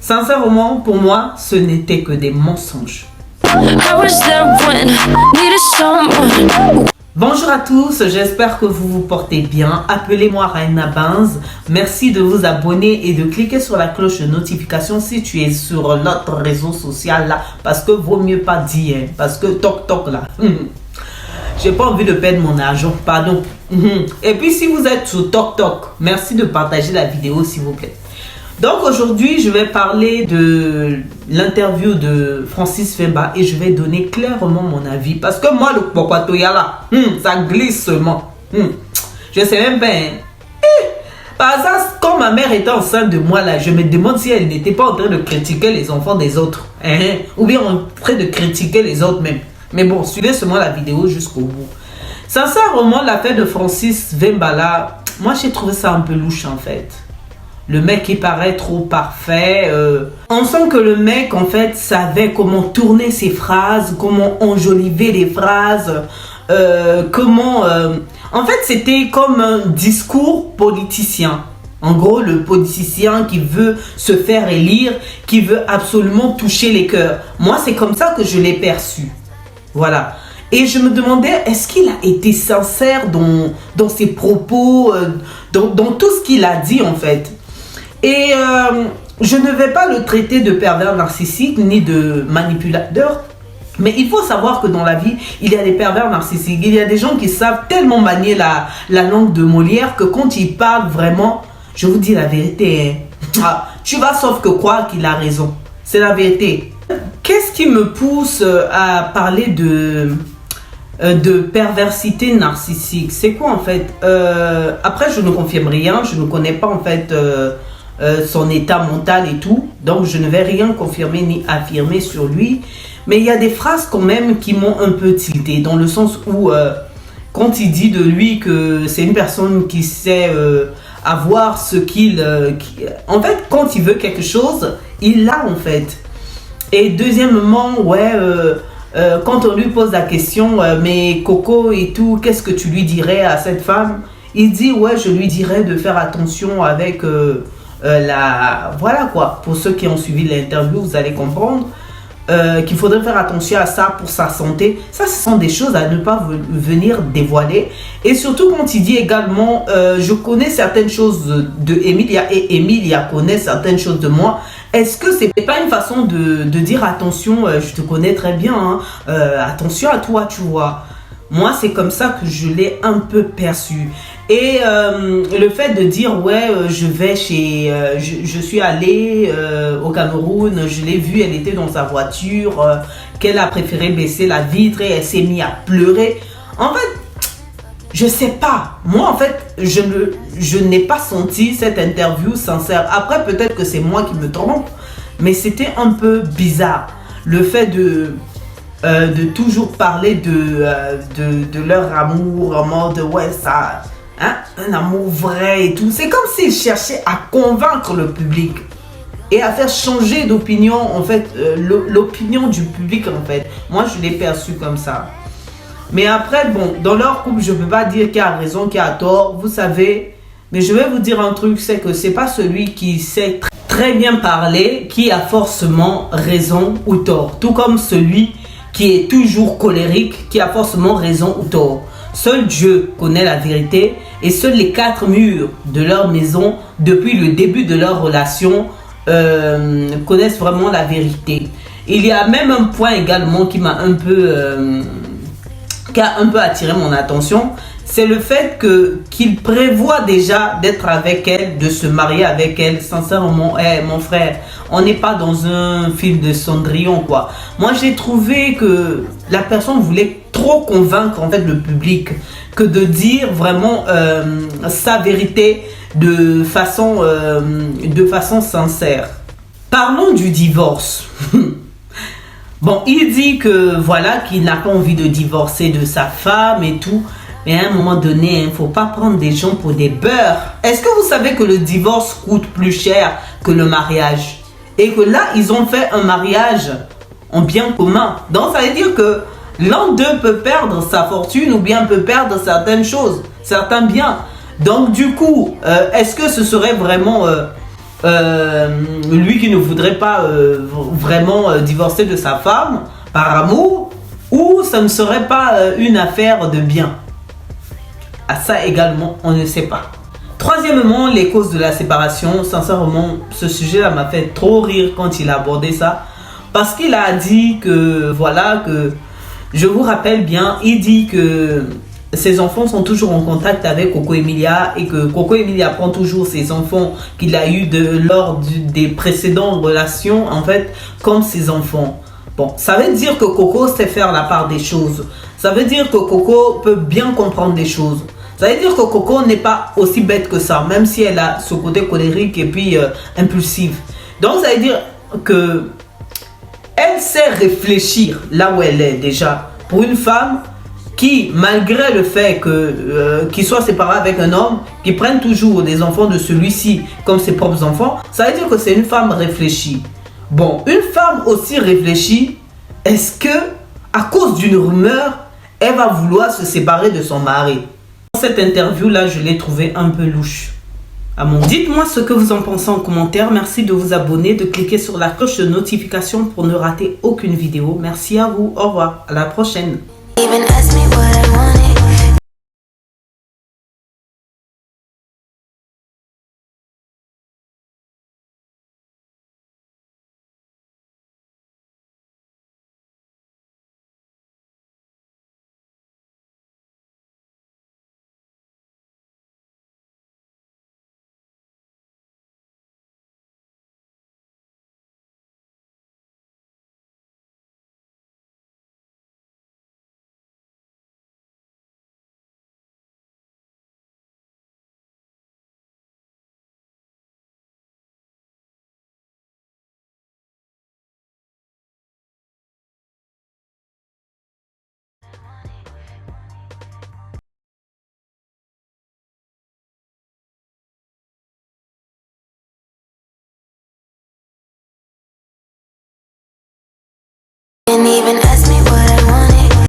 Sincèrement, pour moi, ce n'était que des mensonges. Bonjour à tous, j'espère que vous vous portez bien. Appelez-moi Raina Banz. Merci de vous abonner et de cliquer sur la cloche de notification si tu es sur notre réseau social là. Parce que vaut mieux pas dire, hein, parce que toc là. J'ai pas envie de perdre mon argent, pardon. Et puis si vous êtes sur TokTok, merci de partager la vidéo s'il vous plaît. Donc aujourd'hui, je vais parler de l'interview de Francis Femba et je vais donner clairement mon avis. Parce que moi, le Pokwatoya là, ça glisse seulement. Je sais même pas. Par exemple, quand ma mère était enceinte de moi là, je me demande si elle n'était pas en train de critiquer les enfants des autres. Ou bien en train de critiquer les autres même. Mais bon, suivez seulement la vidéo jusqu'au bout. Sincèrement, l'affaire de Francis Femba là, moi j'ai trouvé ça un peu louche en fait. Le mec il paraît trop parfait. On sent que le mec en fait savait comment tourner ses phrases, comment enjoliver les phrases, En fait c'était comme un discours politicien. En gros le politicien qui veut se faire élire, qui veut absolument toucher les cœurs. Moi c'est comme ça que je l'ai perçu. Voilà. Et je me demandais, est-ce qu'il a été sincère dans ses propos, dans tout ce qu'il a dit en fait. Et je ne vais pas le traiter de pervers narcissique ni de manipulateur. Mais il faut savoir que dans la vie, il y a des pervers narcissiques. Il y a des gens qui savent tellement manier la langue de Molière que quand ils parlent vraiment, je vous dis la vérité, tu vas sauf que croire qu'il a raison. C'est la vérité. Qu'est-ce qui me pousse à parler de perversité narcissique? C'est quoi en fait? Après, je ne confirme rien. Je ne connais pas en fait son état mental et tout. Donc, je ne vais rien confirmer ni affirmer sur lui. Mais il y a des phrases quand même qui m'ont un peu tilté. Dans le sens où, quand il dit de lui que c'est une personne qui sait avoir ce qu'il... en fait, quand il veut quelque chose, il l'a en fait. Et deuxièmement, quand on lui pose la question, mais Coco et tout, qu'est-ce que tu lui dirais à cette femme? Il dit, ouais, je lui dirais de faire attention avec voilà quoi, pour ceux qui ont suivi l'interview, vous allez comprendre qu'il faudrait faire attention à ça pour sa santé. Ça, ce sont des choses à ne pas venir dévoiler. Et surtout quand il dit également, je connais certaines choses de Emilia et Emilia connaît certaines choses de moi. Est-ce que c'est pas une façon de dire attention, je te connais très bien, hein, attention à toi, tu vois. Moi, c'est comme ça que je l'ai un peu perçu. Et le fait de dire, ouais, je vais chez... je suis allée au Cameroun, je l'ai vue, elle était dans sa voiture, qu'elle a préféré baisser la vitre et elle s'est mise à pleurer. En fait, je sais pas. Moi, en fait, je n'ai pas senti cette interview sincère. Après, peut-être que c'est moi qui me trompe, mais c'était un peu bizarre. Le fait de toujours parler de leur amour en mode, ouais, ça... Hein, un amour vrai et tout. C'est comme s'il cherchait à convaincre le public et à faire changer d'opinion, en fait, l'opinion du public, en fait. Moi, je l'ai perçu comme ça. Mais après, bon, dans leur couple, je ne peux pas dire qui a raison, qui a tort, vous savez. Mais je vais vous dire un truc, c'est que c'est pas celui qui sait très bien parler qui a forcément raison ou tort. Tout comme celui qui est toujours colérique, qui a forcément raison ou tort. Seul Dieu connaît la vérité et seuls les quatre murs de leur maison, depuis le début de leur relation, connaissent vraiment la vérité. Il y a même un point également qui m'a un peu, qui a un peu attiré mon attention, c'est le fait qu'il prévoit déjà d'être avec elle, de se marier avec elle. Sincèrement, mon frère, on n'est pas dans un film de Cendrillon, quoi. Moi, j'ai trouvé que la personne voulait trop convaincre en fait le public que de dire vraiment sa vérité de façon sincère. Parlons du divorce. Bon, il dit que voilà, qu'il n'a pas envie de divorcer de sa femme et tout. Mais à un moment donné, il ne faut pas prendre des gens pour des beurres. Est-ce que vous savez que le divorce coûte plus cher que le mariage? Et que là, ils ont fait un mariage en bien commun. Donc, ça veut dire que l'un d'eux peut perdre sa fortune ou bien peut perdre certaines choses, certains biens. Donc, du coup, est-ce que ce serait vraiment lui qui ne voudrait pas vraiment divorcer de sa femme par amour, ou ça ne serait pas une affaire de bien. À ça également, on ne sait pas. Troisièmement, les causes de la séparation. Sincèrement, ce sujet-là m'a fait trop rire quand il a abordé ça. Parce qu'il a dit que, voilà, que, je vous rappelle bien, il dit que ses enfants sont toujours en contact avec Coco Emilia et que Coco Emilia prend toujours ses enfants qu'il a eu lors des précédentes relations, en fait, comme ses enfants. Bon, ça veut dire que Coco sait faire la part des choses. Ça veut dire que Coco peut bien comprendre des choses. Ça veut dire que Coco n'est pas aussi bête que ça, même si elle a ce côté colérique et puis impulsif. Donc, ça veut dire que elle sait réfléchir là où elle est déjà. Pour une femme qui, malgré le fait qu'il soit séparé avec un homme, qui prenne toujours des enfants de celui-ci comme ses propres enfants, ça veut dire que c'est une femme réfléchie. Bon, une femme aussi réfléchie, est-ce que, à cause d'une rumeur, elle va vouloir se séparer de son mari? Cette interview-là, je l'ai trouvée un peu louche. Dites-moi ce que vous en pensez en commentaire. Merci de vous abonner, de cliquer sur la cloche de notification pour ne rater aucune vidéo. Merci à vous. Au revoir. À la prochaine.